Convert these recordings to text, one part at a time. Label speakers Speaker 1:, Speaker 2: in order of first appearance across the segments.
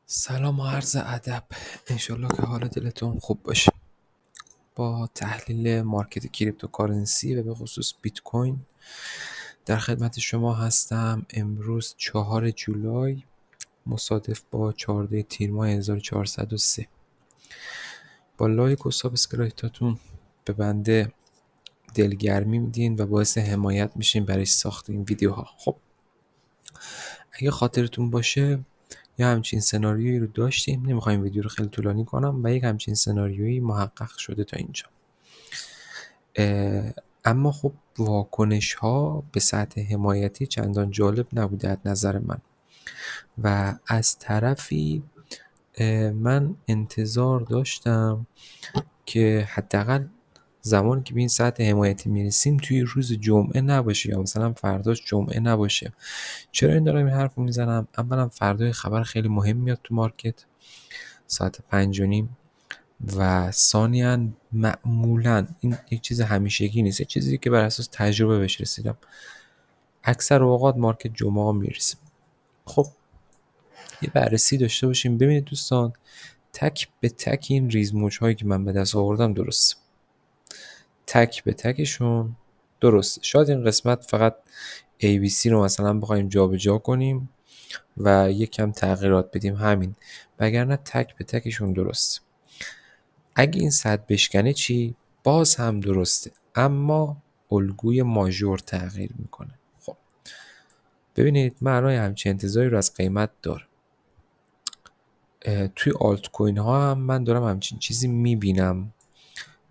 Speaker 1: سلام و عرض ادب. انشالله که حال دلتون خوب باشه. با تحلیل مارکت کریپتوکارنسی و به خصوص بیت کوین در خدمت شما هستم. امروز 4 جولای مصادف با 14 تیر ماه 1403. با لایک و سابسکرایبتون به بنده دلگرمی میدین و باعث حمایت میشین برای ساخت این ویدیوها. خب اگه خاطرتون باشه یه همچین سناریویی رو داشتیم، نمیخوایم ویدیو رو خیلی طولانی کنم و یک همچین سناریویی محقق شده تا اینجا. اما خب واکنش ها به سطح حمایتی چندان جالب نبوده از نظر من و از طرفی من انتظار داشتم که حداقل زمانی که به این سطح حمایتی میرسیم توی روز جمعه نباشه یا مثلا فرداش جمعه نباشه. چرا این دارم این حرف رو میزنم؟ اولا فردا خبر خیلی مهم میاد تو مارکت ساعت 5:30 و ثانیاً معمولاً این یک چیز همیشگی نیست، یک چیزی که بر اساس تجربه بهش رسیدم. اکثر اوقات مارکت جمعه ها میرسه. خب یه بررسی داشته باشیم. ببینید دوستان، تک به تک این ریزموج هایی که من به دست آوردم درسته، تک به تکشون درسته. شاید این قسمت فقط ABC رو مثلا بخوایم جابجا کنیم و یک کم تغییرات بدیم، همین، وگرنه تک به تکشون درسته. اگه این سطح بشکنه چی؟ باز هم درسته، اما الگوی ماژور تغییر میکنه. خب ببینید من الان همچین انتظاری رو از قیمت دارم. توی آلت کوین ها هم من دارم همچین چیزی میبینم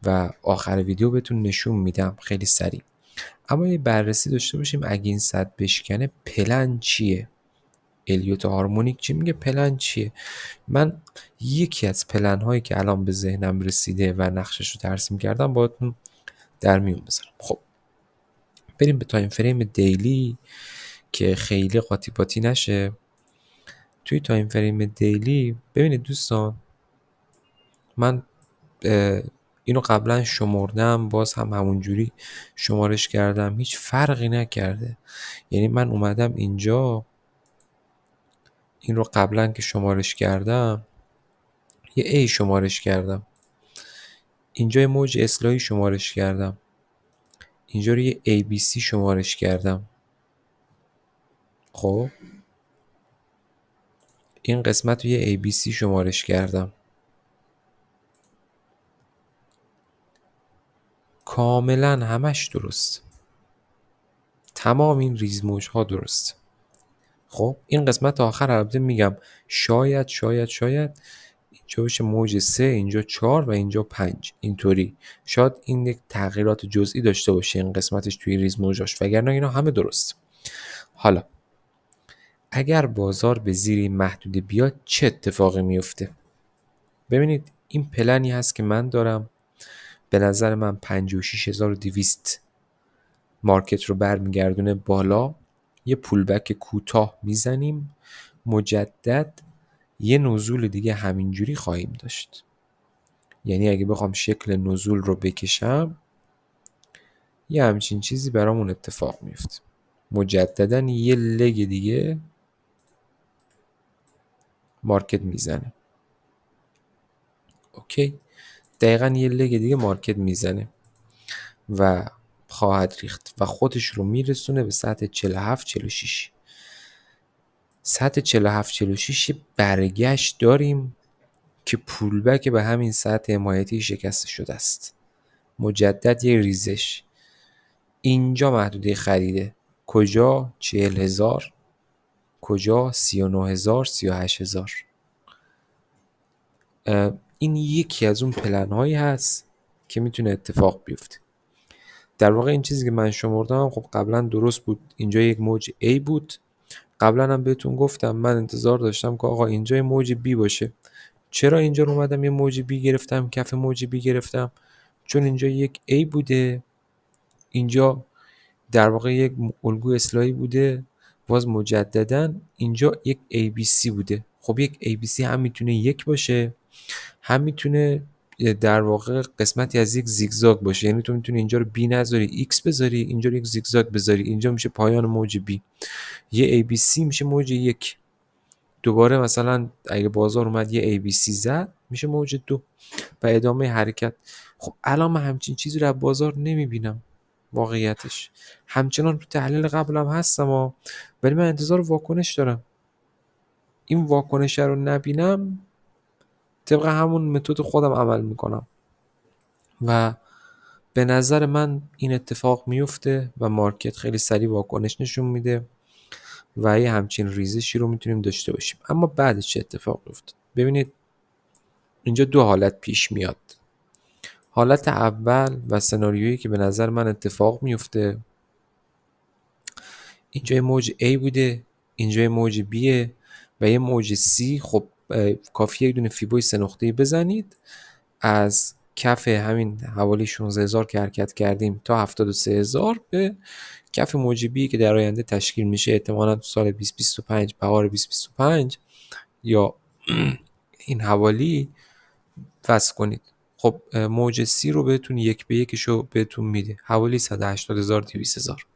Speaker 1: و آخر ویدیو بهتون نشون میدم خیلی سریع. اما یه بررسی داشته باشیم اگه این سطح بشکنه پلن چیه؟ الیوت هارمونیک چی میگه؟ پلن چیه؟ من یکی از پلن هایی که الان به ذهنم رسیده و نقشش رو ترسیم کردم باهاتون در میون بذارم. خب بریم به تایم فریم دیلی که خیلی قاطی پاتی نشه. توی تایم فریم دیلی ببینید دوستان، من اینو قبلا شمردم، باز هم همونجوری شمارش کردم، هیچ فرقی نکرده. یعنی من اومدم اینجا این رو قبلا که شمارش کردم یه A شمارش کردم، اینجا یه موج اصلاحی شمارش کردم، اینجا رو یه ABC شمارش کردم. خب این قسمت رو یه ABC شمارش کردم. کاملا همش درست، تمام این ریزموج ها درست. خب این قسمت آخر البته میگم شاید اینجا بشه موج 3، اینجا 4 و اینجا 5، اینطوری شاید این یک تغییرات جزئی داشته باشه این قسمتش توی ریزموجاش، وگرنه اینا همه درست. حالا اگر بازار به زیر این محدوده بیاد چه اتفاقی میفته؟ ببینید این پلنی هست که من دارم، به نظر من 56200 مارکت رو برمیگردونه بالا، یه پولبک کوتاه میزنیم، مجدد یه نزول دیگه همینجوری خواهیم داشت. یعنی اگه بخوام شکل نزول رو بکشم یه همچین چیزی برامون اتفاق میفته، مجددا یه لگ دیگه مارکت میزنه. اوکی، دقیقا یه لگ دیگه مارکت میزنه و خواهد ریخت و خودش رو میرسونه به سطح 47-46. سطح 47-46 برگشت داریم که پولبک به همین سطح حمایتی شکسته شده است. مجدد یه ریزش، اینجا محدوده خریده، کجا؟ 40,000، کجا؟ 39,000، 38,000. این یکی از اون پلن هایی هست که میتونه اتفاق بیفته. در واقع این چیزی که من شمردم خب قبلا درست بود، اینجا یک موج A بود. قبلا هم بهتون گفتم من انتظار داشتم که آقا اینجا یه موج B باشه. چرا اینجا رو اومدم یه موج B گرفتم، کف موج B گرفتم؟ چون اینجا یک A بوده، اینجا در واقع یک الگو اصلاحی بوده، باز مجددا اینجا یک ABC بوده. خب یک ABC هم میتونه یک باشه، هم میتونه در واقع قسمتی از یک زیگزاگ باشه، یعنی تو میتونی اینجا رو بی نذاری ایکس بذاری، اینجا رو یک زیگزاگ بذاری، اینجا میشه پایان موج بی. یه ABC میشه موج یک. دوباره مثلا اگه بازار اومد یه ABC زد میشه موج دو و ادامه حرکت. خب الان من همچین چیزی رو از بازار نمیبینم واقعیتش. همچنان تو تحلیل قبلم هستم ولی من انتظار واکنش دارم. این واکنش رو نبینم طبق همون متد خودم عمل میکنم و به نظر من این اتفاق میفته و مارکت خیلی سریع واکنش نشون میده و یه همچین ریزشی رو میتونیم داشته باشیم. اما بعدش چه اتفاق افتاد؟ ببینید اینجا دو حالت پیش میاد. حالت اول و سناریویی که به نظر من اتفاق میفته، اینجا یه موج A بوده، اینجا یه موج B و یه موج C. خب کافیه یک دونه فیبوی 3 نقطه‌ای بزنید از کف همین حوالی 16000 که حرکت کردیم تا 73000 به کف موج B که در آینده تشکیل میشه احتمالاً تو سال 2025 بهار 2025 یا این حوالی وصل کنید. خب موج C رو بهتون یک به یکشو بهتون میده حوالی 180000 200000.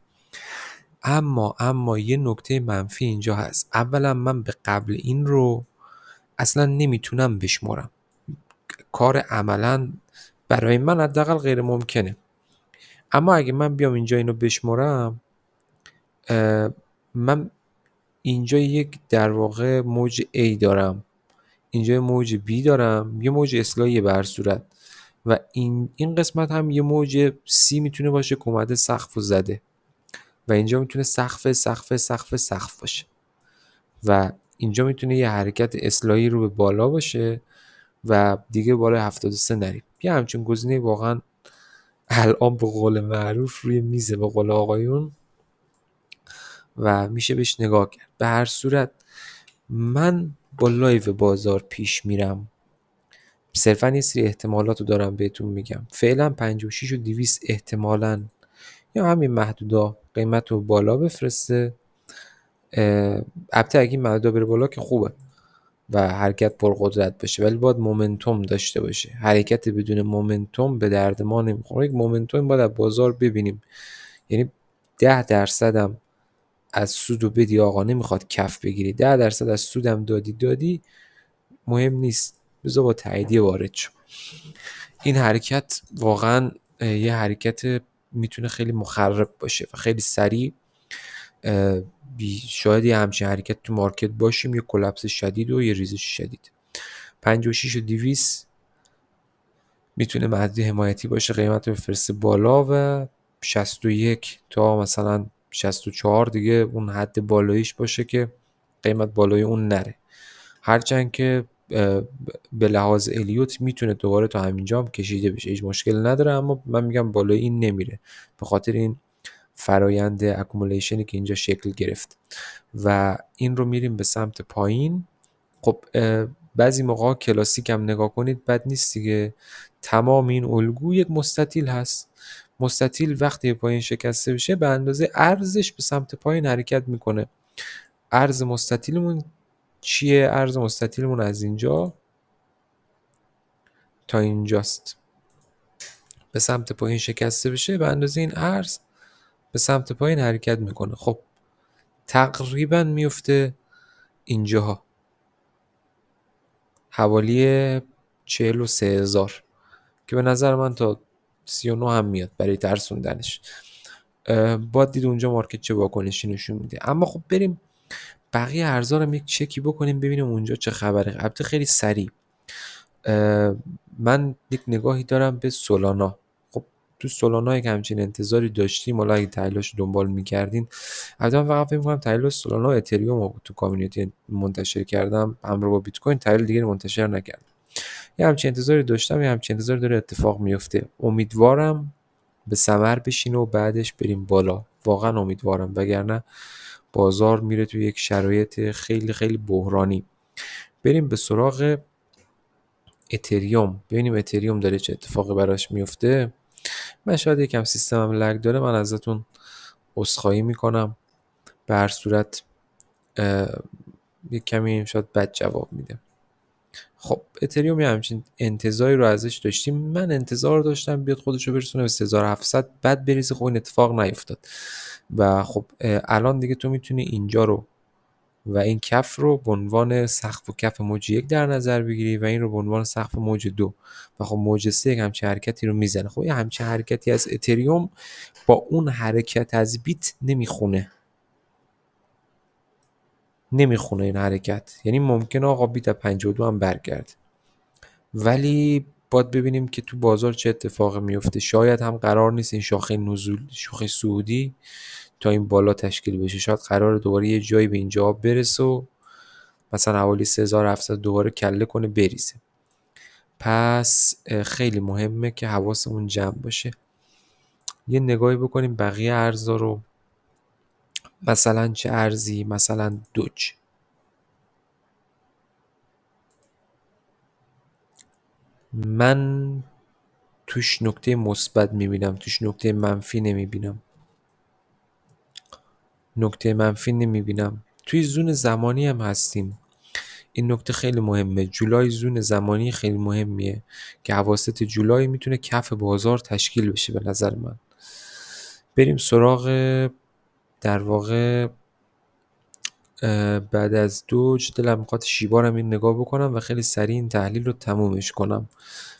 Speaker 1: اما یه نکته منفی اینجا هست. اولا من به قبل این رو اصلا نمیتونم بشمارم، کار عملا برای من حداقل غیر ممکنه. اما اگه من بیام اینجا اینو بشمارم، من اینجا یک در واقع موج A دارم، اینجا یه موج B دارم، یه موج اصلاحی به هر صورت و این قسمت هم یه موج C میتونه باشه که اومده سقف و زده و اینجا میتونه سقف باشه و اینجا میتونه یه حرکت اصلاحی رو به بالا باشه و دیگه بالای 73 نریم. یه همچین گزینه واقعا الان به قول معروف روی میزه به قول آقایون و میشه بهش نگاه کرد. به هر صورت من با لایو بازار پیش میرم، صرفا یه سری احتمالات رو دارم بهتون میگم. فعلا 56 و 200 احتمالاً یا همین محدودا قیمت رو بالا بفرسته. البته اگه این محدودا بره بالا که خوبه و حرکت پرقدرت باشه، ولی باید مومنتوم داشته باشه. حرکت بدون مومنتوم به درد ما نمیخوره. یک مومنتوم باید از بازار ببینیم، یعنی 10% هم از سودو بدی آقا، نمیخواد کف بگیری، 10% از سودم دادی مهم نیست، بذار با تاییدیه وارد شو. این حرکت واقعا یه حرکت میتونه خیلی مخرب باشه و خیلی سریع شاید یه همچین حرکت تو مارکت باشیم، یه کلپس شدید و یه ریزش شدید. 56 و 200 میتونه محدود حمایتی باشه، قیمت رو بفرسته بالا و 61 تا مثلا 64 دیگه اون حد بالاییش باشه که قیمت بالای اون نره. هرچند که به لحاظ الیوت میتونه دوباره تا همینجا هم کشیده بشه، هیچ مشکل نداره، اما من میگم بالای این نمیره به خاطر این فرایند اکومولیشنی که اینجا شکل گرفت و این رو میریم به سمت پایین. خب بعضی موقع کلاسیک هم نگاه کنید بد نیست دیگه. تمام این الگو یک مستطیل هست. مستطیل وقتی پایین شکسته بشه به اندازه عرضش به سمت پایین حرکت میکنه. عرض مستطیلمون چیه؟ عرض مستطیلمون از اینجا تا اینجاست. به سمت پایین شکسته بشه به اندازه این عرض به سمت پایین حرکت میکنه. خب تقریبا میفته اینجاها حوالی 43000 که به نظر من تا 39 هم میاد برای ترسوندنش. باید دید اونجا مارکت چه واکنشی نشون میده. اما خب بریم بقیه ارزا رو یک چکی بکنیم ببینیم اونجا چه خبره. البته خیلی سریع من یک نگاهی دارم به سولانا. خب تو سولانا که همچین انتظاری داشتیم، حالا اگه تحلیلش دنبال میکردین، البته من فقط فکر می‌کنم تحلیل سولانا و اتریوم تو کامیونیتی منتشر کردم، همراه با بیت کوین تحلیل دیگه منتشر نکردم. یه همچین انتظاری داشتم، یه همچین انتظاری داره اتفاق میفته. امیدوارم به ثمر بشینه و بعدش بریم بالا. واقعا امیدوارم، وگرنه بازار میره توی یک شرایط خیلی خیلی بحرانی. بریم به سراغ اتریوم ببینیم اتریوم داره چه اتفاقی براش میفته. من شاید یکم سیستمم لگ داره، من ازتون عذرخواهی میکنم. به هر صورت یک کمی شاید بد جواب میده. خب اتریوم یه همچین انتظاری رو ازش داشتیم. من انتظار داشتم بیاد خودش رو برسونه به 3700 بعد بریزه. خب این اتفاق نیفتاد و خب الان دیگه تو میتونی اینجا رو و این کف رو به عنوان سقف و کف موج 1 در نظر بگیری و این رو به عنوان سقف موج 2 و خب موج 3 یک همچین حرکتی رو میزنه. خب یه همچین حرکتی از اتریوم با اون حرکت از بیت نمیخونه این حرکت. یعنی ممکنه آقا بیت از 52 هم برگرده، ولی باید ببینیم که تو بازار چه اتفاقی میفته. شاید هم قرار نیست این شاخه نزول، شاخه صعودی تا این بالا تشکیل بشه، شاید قراره دوباره یه جایی به اینجا برسه و مثلا حوالی 3700 دوباره کله کنه بریزه. پس خیلی مهمه که حواسمون جمع باشه. یه نگاهی بکنیم بقیه ارزا رو. مثلا چه ارزی؟ مثلا دوج. من توش نکته مثبت میبینم، توش نکته منفی نمیبینم. نکته منفی نمیبینم. توی زون زمانی هم هستیم، این نکته خیلی مهمه. جولای زون زمانی خیلی مهمیه که اواسط جولای میتونه کف بازار تشکیل بشه. به نظر من بریم سراغ در واقع بعد از دوج دلم میخواد شیبارم این نگاه بکنم و خیلی سریع این تحلیل رو تمومش کنم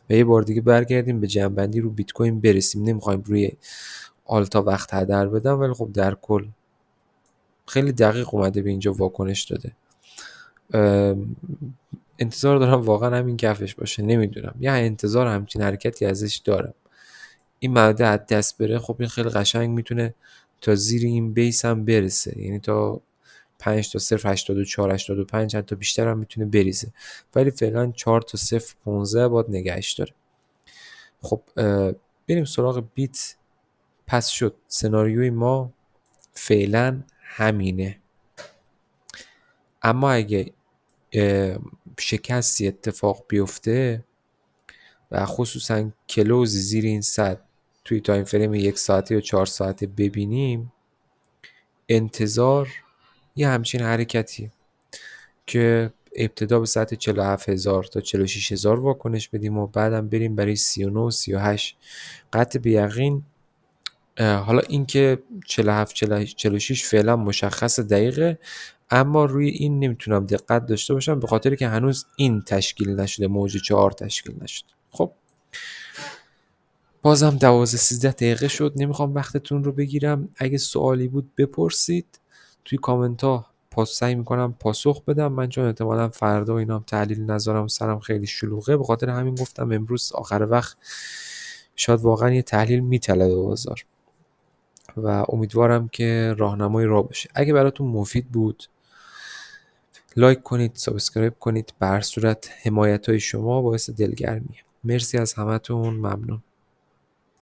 Speaker 1: و یه بار دیگه برگردیم به جنبندی رو بیت کوین برسیم. نمیخوایم روی آلتا وقت هدر بدم، ولی خب در کل خیلی دقیق اومده به اینجا واکنش داده. انتظار دارم واقعا همین کفش باشه، نمیدونم، یا انتظار همچین حرکتی ازش دارم. این مبدا از دست بره خب این خیلی قشنگ میتونه تا زیر این بیس هم برسه، یعنی تا 5 تا 0.84 85 حتی بیشتر هم میتونه بریزه، ولی فعلا 4 تا 0.15 باید نگهش داره. خب بریم سراغ بیت. پس شد سناریوی ما فعلا همینه، اما اگه شکستی اتفاق بیفته و خصوصا کلوز زیر این سطح توی تایم فریم 1 ساعته یا 4 ساعته ببینیم، انتظار یه همچین حرکتی که ابتدا به سطح 47000 تا 46000 واکنش بدیم و بعدم بریم برای 39 و 38 قطع به یقین. حالا این که 47 46 فعلا مشخص دقیقه، اما روی این نمیتونم دقت داشته باشم به خاطر که هنوز این تشکیل نشده، موج 4 تشکیل نشده. خب بازم 12-13 دقیقه شد، نمیخوام وقتتون رو بگیرم. اگه سوالی بود بپرسید توی کامنت ها، سعی میکنم پاسخ بدم. من چون احتمالا فردا و اینا هم تحلیل نذارم، سرم خیلی شلوغه، به خاطر همین گفتم امروز آخر وقت شاید واقعا یه تحلیل میطلبه بازار و امیدوارم که راهنمایی راه باشه. اگه براتون مفید بود لایک کنید، سابسکرایب کنید، به هر صورت حمایت های شما باعث دلگرمیه. مرسی از همتون، ممنون.